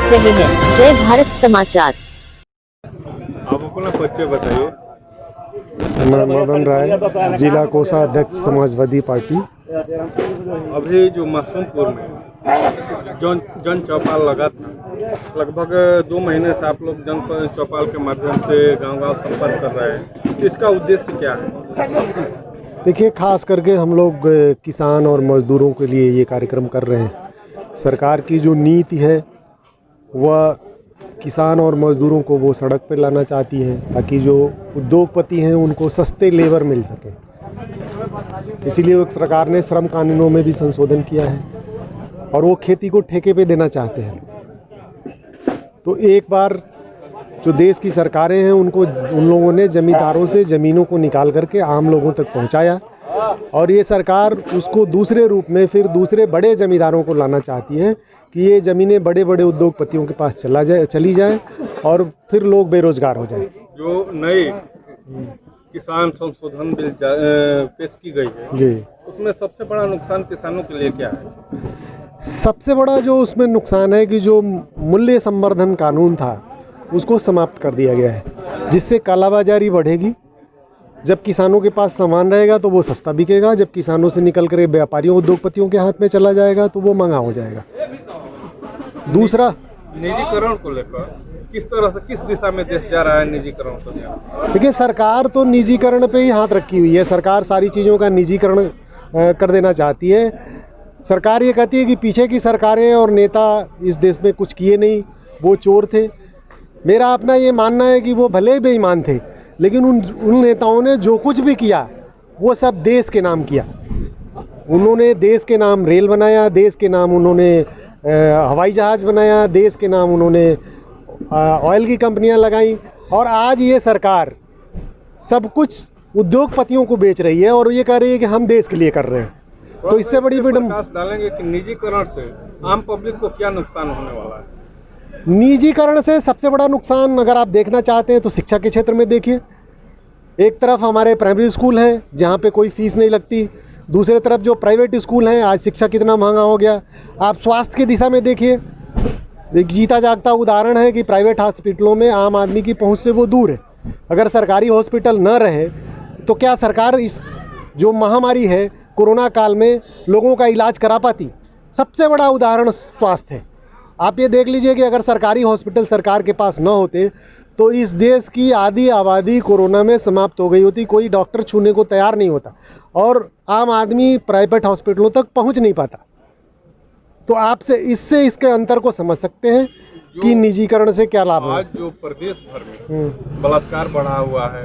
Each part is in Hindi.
देख रहे हैं जय भारत समाचार। आप अपना परिचय बताइए। मैं मदन राय, जिला कोषाध्यक्ष समाजवादी पार्टी। अभी जो मासूमपुर में जन चौपाल लगा था, लगभग 2 महीने से आप लोग जन चौपाल के माध्यम से गांव-गांव संपर्क कर रहे हैं, इसका उद्देश्य क्या है? देखिए, खास करके हम लोग किसान और मजदूरों के लिए ये कार्यक्रम कर रहे हैं। सरकार की जो नीति है वह किसान और मजदूरों को वो सड़क पर लाना चाहती है ताकि जो उद्योगपति हैं उनको सस्ते लेबर मिल सके। इसीलिए सरकार ने श्रम कानूनों में भी संशोधन किया है और वो खेती को ठेके पे देना चाहते हैं। तो एक बार जो देश की सरकारें हैं उन लोगों ने जमींदारों से ज़मीनों को निकाल करके आम लोगों तक पहुंचाया और ये सरकार उसको दूसरे रूप में फिर दूसरे बड़े ज़मींदारों को लाना चाहती है कि ये ज़मीनें बड़े बड़े उद्योगपतियों के पास चली जाए और फिर लोग बेरोजगार हो जाए। जो नई किसान संशोधन बिल पेश की गई है जी, उसमें सबसे बड़ा नुकसान किसानों के लिए क्या है? सबसे बड़ा जो उसमें नुकसान है कि जो मूल्य संवर्धन कानून था उसको समाप्त कर दिया गया है, जिससे कालाबाजारी बढ़ेगी। जब किसानों के पास सामान रहेगा तो वो सस्ता बिकेगा, जब किसानों से निकल कर व्यापारियों उद्योगपतियों के हाथ में चला जाएगा तो वो महंगा हो जाएगा। दूसरा, निजीकरण को लेकर किस तरह से किस दिशा में देश जा रहा है? निजीकरण को देखिए, सरकार तो निजीकरण पे ही हाथ रखी हुई है। सरकार सारी चीज़ों का निजीकरण कर देना चाहती है। सरकार ये कहती है कि पीछे की सरकारें और नेता इस देश में कुछ किए नहीं, वो चोर थे। मेरा अपना ये मानना है कि वो भले बेईमान थे, लेकिन उन नेताओं ने जो कुछ भी किया वो सब देश के नाम किया। उन्होंने देश के नाम रेल बनाया, देश के नाम उन्होंने हवाई जहाज़ बनाया, देश के नाम उन्होंने ऑयल की कंपनियां लगाई और आज ये सरकार सब कुछ उद्योगपतियों को बेच रही है और ये कह रही है कि हम देश के लिए कर रहे हैं। तो इससे बड़ी डालेंगे कि निजीकरण से आम पब्लिक को क्या नुकसान होने वाला है? निजीकरण से सबसे बड़ा नुकसान अगर आप देखना चाहते हैं तो शिक्षा के क्षेत्र में देखिए। एक तरफ हमारे प्राइमरी स्कूल हैं जहाँ पे कोई फीस नहीं लगती, दूसरे तरफ जो प्राइवेट स्कूल हैं, आज शिक्षा कितना महंगा हो गया। आप स्वास्थ्य की दिशा में देखिए, एक जीता जागता उदाहरण है कि प्राइवेट हॉस्पिटलों में आम आदमी की पहुंच से वो दूर है। अगर सरकारी हॉस्पिटल न रहे तो क्या सरकार इस जो महामारी है कोरोना काल में लोगों का इलाज करा पाती? सबसे बड़ा उदाहरण स्वास्थ्य है। आप ये देख लीजिए कि अगर सरकारी हॉस्पिटल सरकार के पास न होते तो इस देश की आधी आबादी कोरोना में समाप्त हो गई होती। कोई डॉक्टर छूने को तैयार नहीं होता और आम आदमी प्राइवेट हॉस्पिटलों तक पहुंच नहीं पाता। तो आपसे इसके अंतर को समझ सकते हैं कि निजीकरण से क्या लाभ है। आज जो प्रदेश भर में बलात्कार बढ़ा हुआ है,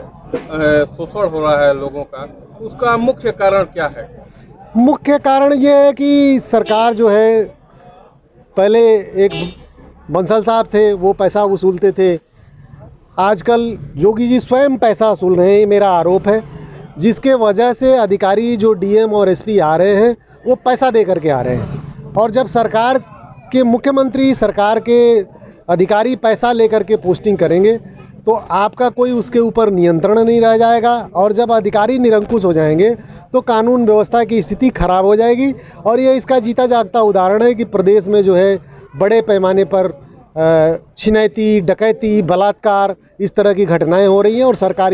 शोषण हो रहा है लोगों का, उसका मुख्य कारण क्या है? मुख्य कारण ये है कि सरकार जो है, पहले एक बंसल साहब थे वो पैसा वसूलते थे, आजकल योगी जी स्वयं पैसा वसूल रहे हैं, ये मेरा आरोप है। जिसके वजह से अधिकारी जो डीएम और एसपी आ रहे हैं वो पैसा दे करके आ रहे हैं और जब सरकार के मुख्यमंत्री, सरकार के अधिकारी पैसा लेकर के पोस्टिंग करेंगे तो आपका कोई उसके ऊपर नियंत्रण नहीं रह जाएगा और जब अधिकारी निरंकुश हो जाएंगे तो कानून व्यवस्था की स्थिति खराब हो जाएगी। और ये इसका जीता जागता उदाहरण है कि प्रदेश में जो है बड़े पैमाने पर छिनैती, डकैती, बलात्कार, इस तरह की घटनाएं हो रही हैं और सरकार